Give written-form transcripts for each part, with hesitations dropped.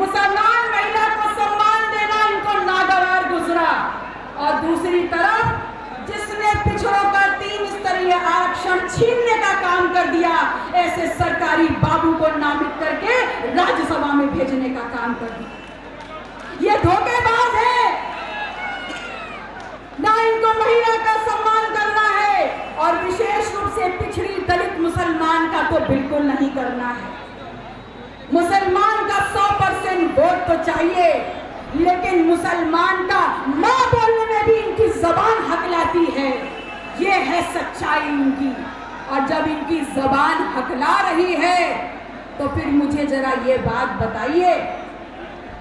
मुसलमान महिला को सम्मान देना इनको नागवार गुजरा। और दूसरी तरफ जिसने पिछड़ों का 3 स्तरीय आरक्षण छीनने का काम कर दिया, ऐसे सरकारी बाबू को नामित करके राज्यसभा में भेजने का काम कर दिया। ये धोखेबाज है। ना इनको महिला का सम्मान करना है और विशेष रूप से पिछड़ी दलित मुसलमान का तो बिल्कुल नहीं करना है। मुसलमान का 100% वोट तो चाहिए, लेकिन मुसलमान का मां बोलने में भी इनकी जबान हकलाती है। ये है सच्चाई इनकी। और जब इनकी जबान हकला रही है तो फिर मुझे जरा ये बात बताइए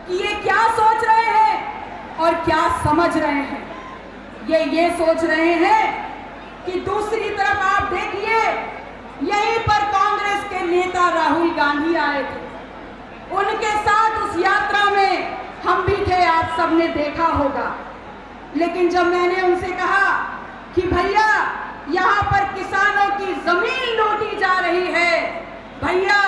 कि ये क्या सोच रहे हैं और क्या समझ रहे हैं। ये सोच रहे हैं कि दूसरी तरफ आप देखिए, यहीं पर कांग्रेस के नेता राहुल गांधी आए थे। उनके साथ उस यात्रा में हम भी थे, आप सबने देखा होगा। लेकिन जब मैंने उनसे कहा कि भैया यहाँ पर किसानों की जमीन लूटी जा रही है, भैया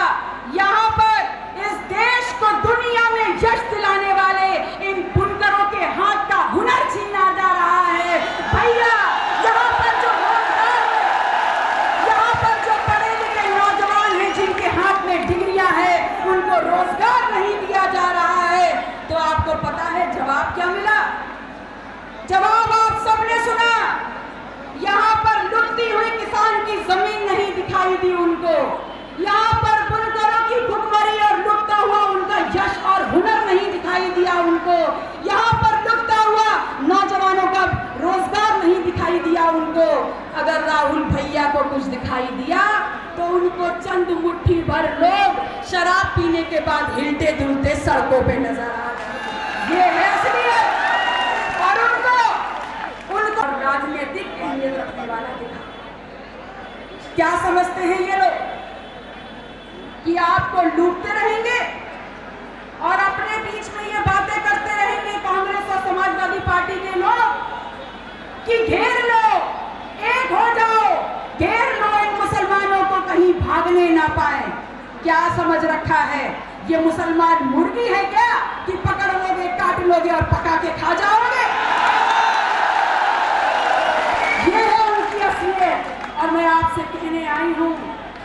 यहाँ पर इस देश को दुनिया में यश दिलाने वाले इन बुनकरों के हाथ का हुनर छीना जा रहा है, भैया यहाँ पर जो रोजगार है, यहाँ पर जो पढ़े लिखे नौजवान हैं जिनके हाथ में डिग्रियां हैं, उनको रोजगार नहीं दिया जा रहा है। तो आपको पता है जवाब क्या मिला? जवाब आप सबने सुना। यहाँ पर लुटती हुई किसान की जमीन नहीं दिखाई दी उनको। यहाँ पर बुनकरों की भुखमरी और लुटता हुआ उनका यश और हुनर नहीं दिखाई दिया उनको। यहाँ पर लुटता हुआ नौजवानों का रोजगार नहीं दिखाई दिया उनको। अगर राहुल भैया को कुछ दिखाई दिया तो उनको चंद मुट्ठी भर लोग शराब पीने के बाद हिलते डुलते सड़कों पे नजर आ गए। ये है असलियत। और उनको राजनीतिक अहमियत रखने वाला दिखा। क्या समझते हैं ये लोग कि आपको लूटते रहेंगे और अपने बीच में ये बातें करते रहेंगे कांग्रेस और समाजवादी पार्टी के लोग कि घेर लो, एक हो जाओ, घेर लो इन मुसलमानों को, कहीं भागने ना पाए। क्या समझ रखा है? ये मुसलमान मुर्गी है क्या कि पकड़ लोगे, काट लोगे और पका के खा जाओगे? ये है उनकी असलियत। और मैं आपसे कहने आई हूं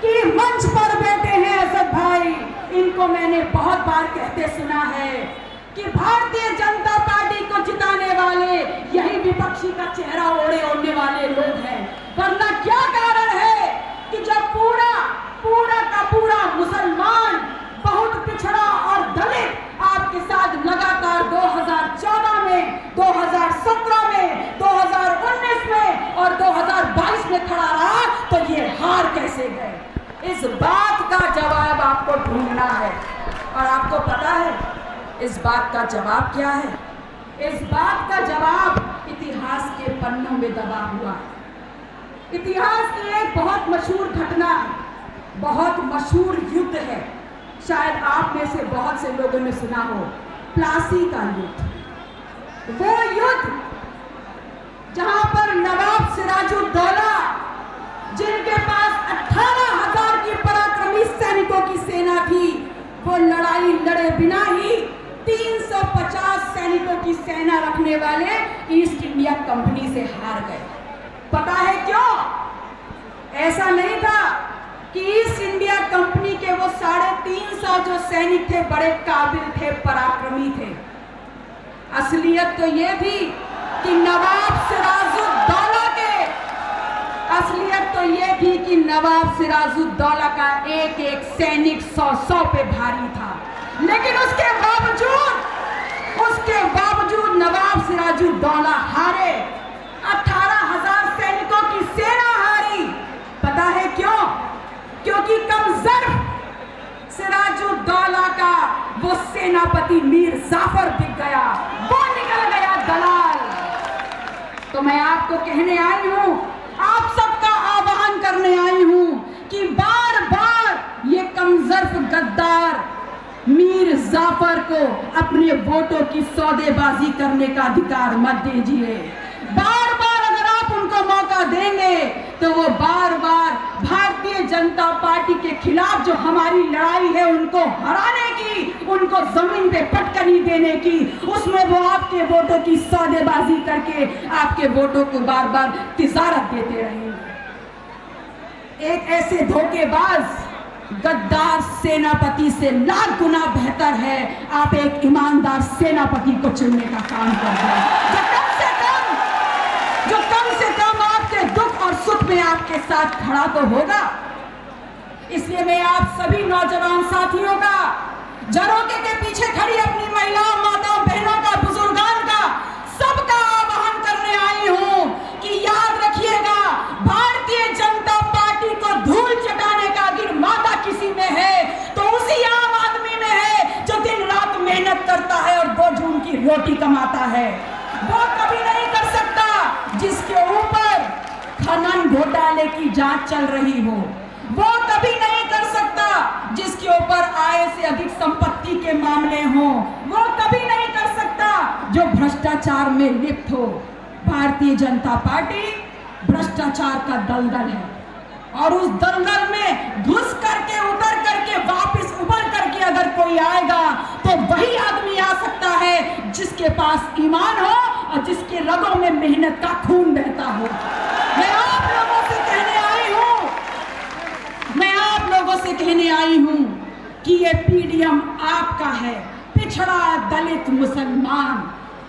कि मंच पर बैठे हैं असद भाई, इनको मैंने बहुत बार कहते सुना है कि भारतीय जनता पार्टी को जिताने वाले यही विपक्षी का चेहरा ओढ़ने वाले लोग हैं। वरना क्या कारण है कि जब पूरा का पूरा मुसलमान, बहुत पिछड़ा और दलित आपके साथ लगातार 2014 में, 2017 में, 2019 में और 2022 में खड़ा रहा, तो ये हार कैसे गए? इस बात का जवाब आपको ढूंढना है। और आपको पता है इस बात का जवाब क्या है? इस बात का जवाब इतिहास के पन्नों में दबा हुआ है। इतिहास की एक बहुत मशहूर घटना है, बहुत मशहूर युद्ध है। शायद आप में से बहुत से लोगों ने सुना हो, प्लासी का युद्ध। वो युद्ध जहां पर नवाब सिराजुद्दौला, जिनके पास 18,000 की पराक्रमी सैनिकों की सेना थी, वो लड़ाई लड़े बिना ही 350 सैनिकों की सेना रखने वाले ईस्ट इंडिया कंपनी से हार गए। पता है क्यों? ऐसा नहीं था कि ईस्ट इंडिया कंपनी के वो 350 जो सैनिक थे बड़े काबिल थे, पराक्रमी थे। असलियत तो ये थी कि नवाब सिराजुद्दौला का एक एक सैनिक 100 पे भारी था। लेकिन उसके बावजूद नवाब सिराजुद्दौला हारे। 18,000 सैनिकों की सेना हारी। पता है क्यों? क्योंकि कमजोर सिराजुद्दौला का वो सेनापति मीर जाफर दिख गया, वो निकल गया दलाल। तो मैं आपको कहने आई हूं, आप सबका आह्वान करने आई हूं कि बार बार ये कमजोर गद्दार मीर जाफर को अपने वोटों की सौदेबाजी करने का अधिकार मत दीजिए। बार बार अगर आप उनको मौका देंगे तो वो बार बार भारतीय जनता पार्टी के खिलाफ जो हमारी लड़ाई है उनको हराने की, उनको जमीन पे पटकनी देने की, उसमें वो आपके वोटों की सौदेबाजी करके आपके वोटों को बार बार तिजारत देते रहेंगे। एक ऐसे धोखेबाज गद्दार सेनापति से लाख गुना बेहतर है आप एक ईमानदार सेनापति को चुनने का काम कर रहे हैं, जो कम से कम आपके दुख और सुख में आपके साथ खड़ा तो होगा। इसलिए मैं आप सभी नौजवान साथियों का, झरोखे के पीछे खड़ी अपनी महिलाओं, माताओं, बहनों का, बुजुर्गान का, सबका आह्वान करने आई हूं कि याद रखिएगा, भारतीय जनता पार्टी को धूल चटाने का अगर माता किसी में है तो उसी आम आदमी में है जो दिन रात मेहनत करता है और 2 जून की रोटी कमाता है। वो कभी नहीं कर सकता जिसके ऊपर खनन घोटाले की जांच चल रही हो, वो कभी नहीं कर सकता जिसके ऊपर आय से अधिक संपत्ति के मामले हो, वो कभी नहीं कर सकता जो भ्रष्टाचार में लिप्त हो। भारतीय जनता पार्टी भ्रष्टाचार का दलदल है और उस दलदल में घुस करके, उतर करके, वापस उबर करके अगर कोई आएगा तो वही आदमी आ सकता है जिसके पास ईमान हो और जिसके रगों में मेहनत का खून बहता हो। मैं आप लोगों से कहने आई हूं कि ये पीडीएम आपका है, पिछड़ा दलित मुसलमान।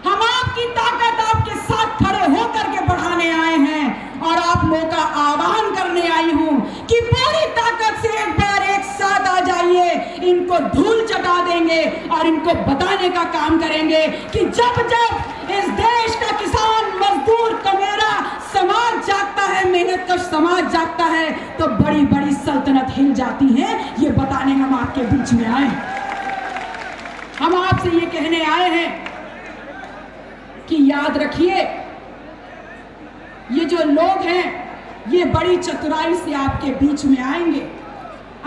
हम आपकी ताकत आपके साथ खड़े होकर के बढ़ाने आए हैं और आप लोगों का आह्वान करने आई हूं कि पूरी ताकत से एक बार एक साथ आ जाइए, इनको धूल चटा देंगे और इनको बताने का काम करेंगे कि जब जब इस देश का किसान, मजदूर, कमेरा समाज जागता है, मेहनत का समाज जागता है तो बड़ी बड़ी सल्तनत हिल जाती है। ये बताने हम आपके बीच में आए। हम आपसे ये कहने आए हैं कि याद रखिए, ये जो लोग हैं ये बड़ी चतुराई से आपके बीच में आएंगे,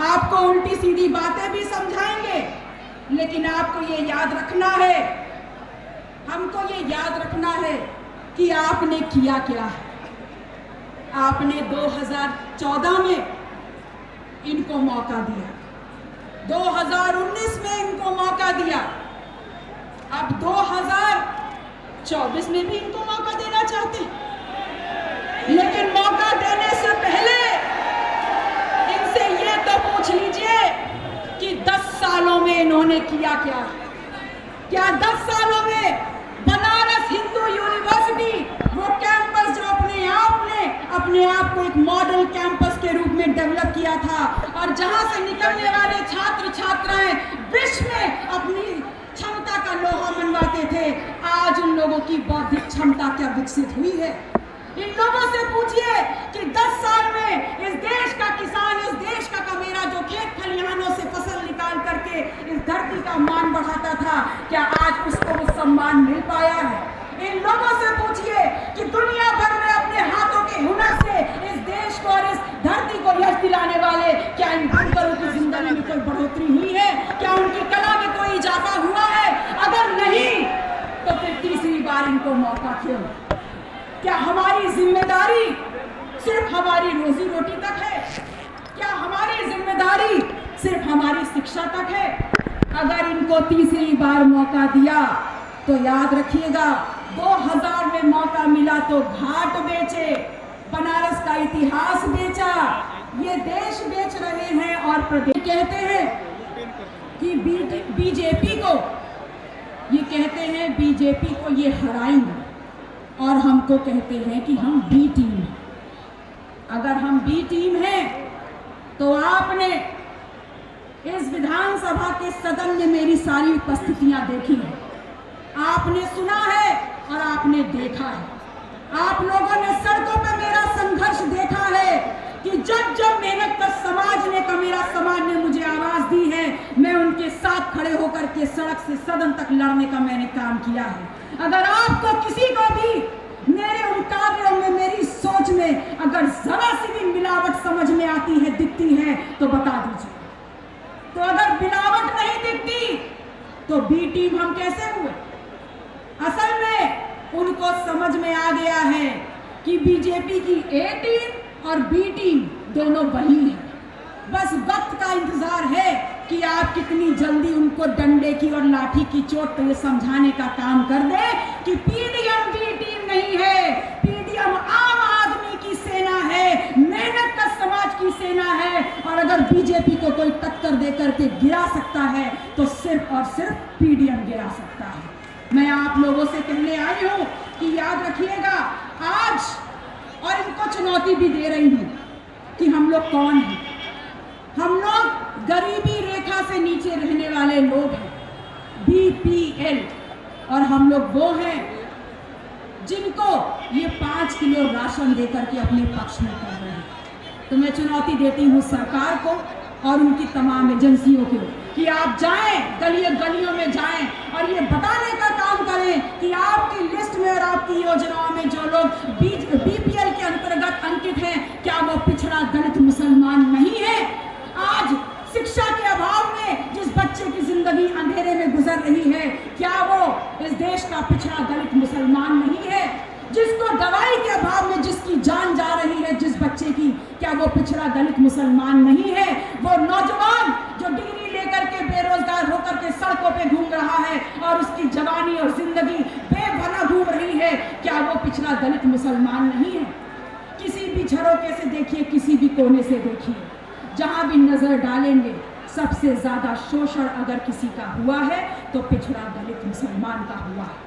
आपको उल्टी सीधी बातें भी समझाएंगे, लेकिन आपको ये याद रखना है, हमको ये याद रखना है कि आपने किया क्या है। आपने 2014 में इनको मौका दिया, 2019 में इनको मौका दिया, अब 2024 में भी इनको मौका देना चाहते हैं। लेकिन मौका देने से पहले इनसे ये तो पूछ लीजिए कि 10 सालों में इन्होंने किया क्या। क्या 10 सालों में बनारस हिंदू यूनिवर्सिटी, वो कैंपस जो अपने आप को एक मॉडल कैंपस के रूप में डेवलप किया था और जहां से निकलने वाले छात्र छात्राएं विश्व में अपनी क्षमता का लोहा मनवाते थे, आज उन लोगों की बौद्धिक क्षमता क्या विकसित हुई है। इन लोगों से पूछिए कि 10 साल में इस देश का किसान, इस देश का कमेरा जो खेत खलिहानों से फसल निकाल करके इस धरती का मान बढ़ाता था, क्या आज उसको वो सम्मान मिल पाया है। इन लोगों से पूछिए कि दुनिया भर में अपने हाथों के हुनर से इस देश को और इस धरती को यश दिलाने वाले, क्या इन बुनकरों की जिंदगी में कोई बढ़ोतरी हुई है, क्या उनकी कला में कोई इजाफा हुआ है। अगर नहीं तो फिर तीसरी बार इनको मौका क्यों। क्या हमारी जिम्मेदारी सिर्फ हमारी रोजी रोटी तक है? क्या हमारी जिम्मेदारी सिर्फ हमारी शिक्षा तक है? अगर इनको तीसरी बार मौका दिया तो याद रखिएगा, 2000 में मौका मिला तो घाट बेचे, बनारस का इतिहास बेचा, ये देश बेच रहे हैं और प्रदेश कहते हैं कि बीजेपी को, ये कहते हैं बीजेपी को ये हराएंगे और हमको कहते हैं कि हम बी टीम हैं। अगर हम बी टीम हैं तो आपने इस विधानसभा के सदन में मेरी सारी उपस्थितियां देखी हैं, आपने सुना है और आपने देखा है। आप लोगों ने सड़कों पर मेरा संघर्ष देखा है कि जब जब मेहनत का समाज ने, कमेरा समाज ने मुझे आवाज दी है, मैं उनके साथ खड़े होकर के सड़क से सदन तक लड़ने का मैंने काम किया है। अगर आपको किसी को भी मेरे उन कार्यों में, मेरी सोच में अगर जरा सी भी मिलावट समझ में आती है, दिखती है तो बता दीजिए। तो अगर मिलावट नहीं दिखती तो बी टीम हम कैसे हुए? असल में उनको समझ में आ गया है कि बीजेपी की ए टीम और बी टीम दोनों वही है। बस वक्त का इंतजार है कि आप कितनी जल्दी उनको डंडे की और लाठी की चोट पे समझाने का काम कर दे कि पीडीएम बी टीम नहीं है, पीडीएम आम आदमी की सेना है, मेहनत का समाज की सेना है। और अगर बीजेपी को कोई टक्कर दे करके गिरा सकता है तो सिर्फ और सिर्फ पीडीएम गिरा सकता है। मैं आप लोगों से कहने आई हूं कि याद रखिएगा आज, और इनको चुनौती भी दे रही हूं कि हम लोग कौन हैं। हम लोग गरीबी रेखा से नीचे रहने वाले लोग हैं, बीपीएल, और हम लोग वो हैं जिनको ये 5 किलो राशन देकर के अपने पक्ष में कर रहे हैं। तो मैं चुनौती देती हूँ सरकार को और उनकी तमाम एजेंसियों को कि आप जाएं, गलियों में जाएं और ये बताने का काम करें कि आपकी लिस्ट में और आपकी योजनाओं में जो लोग बीपीएल के अंतर्गत अंकित हैं, क्या वो पिछड़ा दलित मुसलमान नहीं है। आज शिक्षा के अभाव में जिस बच्चे की जिंदगी अंधेरे में गुजर रही है, क्या वो इस देश का पिछड़ा दलित मुसलमान नहीं है। जिसको दवाई के अभाव में जिसकी जान जा रही है जिस बच्चे की, क्या वो पिछड़ा दलित मुसलमान नहीं है। वो नौजवान जो डिग्री लेकर के बेरोजगार होकर के सड़कों पे घूम रहा है और उसकी जवानी और जिंदगी बेपनाह घूम रही है, क्या वो पिछड़ा दलित मुसलमान नहीं है। किसी भी झरोके से देखिए, किसी भी कोने से देखिए, जहां भी नजर डालेंगे सबसे ज्यादा शोषण अगर किसी का हुआ है तो पिछड़ा दलित मुसलमान का हुआ है।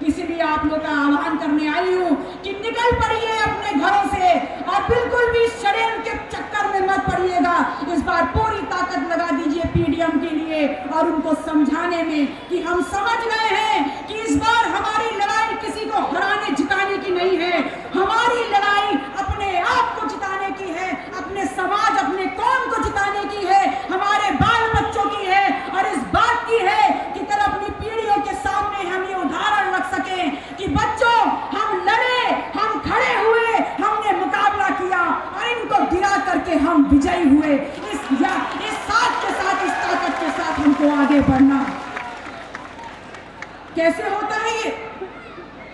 इसीलिए आप लोग का आह्वान करने आई हूं कि निकल पड़िए अपने घरों से और बिल्कुल भी षड्यंत्र के चक्कर में मत पड़िएगा। इस बार पूरी ताकत लगा दीजिए पीडीएम के लिए और उनको समझाने में कि हम समझ गए हैं कि इस बार हमारी लड़ाई किसी को हराने जिताने की नहीं है। हमारी लड़ाई अपने आप को जिताने की है, अपने समाज, अपने कौम को जिताने की है, हमारे बाल बच्चों की है और इस बात की है कि कल अपनी पीढ़ियों के सामने हम ये उदाहरण रख सके कि बच्चों हम लड़े, हम खड़े हुए, हमने मुकाबला किया और इनको गिरा करके हम विजयी हुए। इस साथ के साथ, इस ताकत के साथ हमको आगे बढ़ना। कैसे होता है ये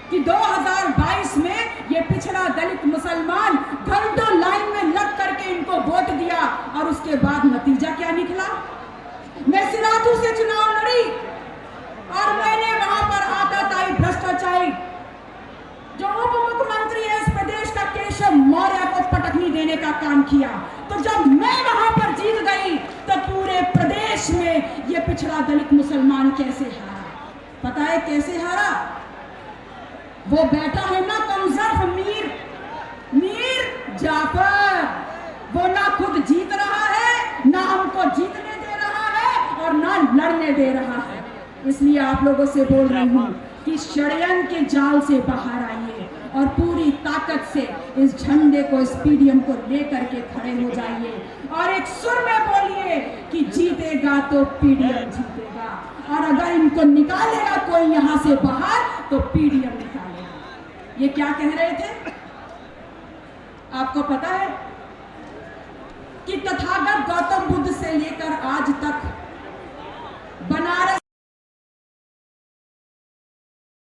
कि 2022 में ये पिछड़ा दलित मुसलमान घंटों लाइन में लग करके इनको वोट दिया और उसके बाद नतीजा क्या निकला। मैं सिराथू से चुनाव लड़ी और मैंने वहां पर आताताई भ्रष्टाचारी जो उप मुख्यमंत्री है इस प्रदेश का केशव मौर्य को पटकनी देने का काम किया। तो जब मैं वहां पर जीत गई तो पूरे प्रदेश में ये पिछड़ा दलित मुसलमान कैसे हारा। पता है कैसे हारा? वो बैठा है ना कमजोर मीर जाफर, वो ना खुद जीत रहा है, ना हमको जीतने दे रहा है और ना लड़ने दे रहा है। इसलिए आप लोगों से बोल रही हूँ कि षड्यंत्र के जाल से बाहर आइए और पूरी ताकत से इस झंडे को, इस पीडीएम को लेकर के खड़े हो जाइए और एक सुर में बोलिए कि जीतेगा तो पीडीएम जीतेगा और अगर इनको निकालेगा कोई यहाँ से बाहर तो पीडीएम निकालेगा। ये क्या कह रहे थे? आपको पता है कि तथागत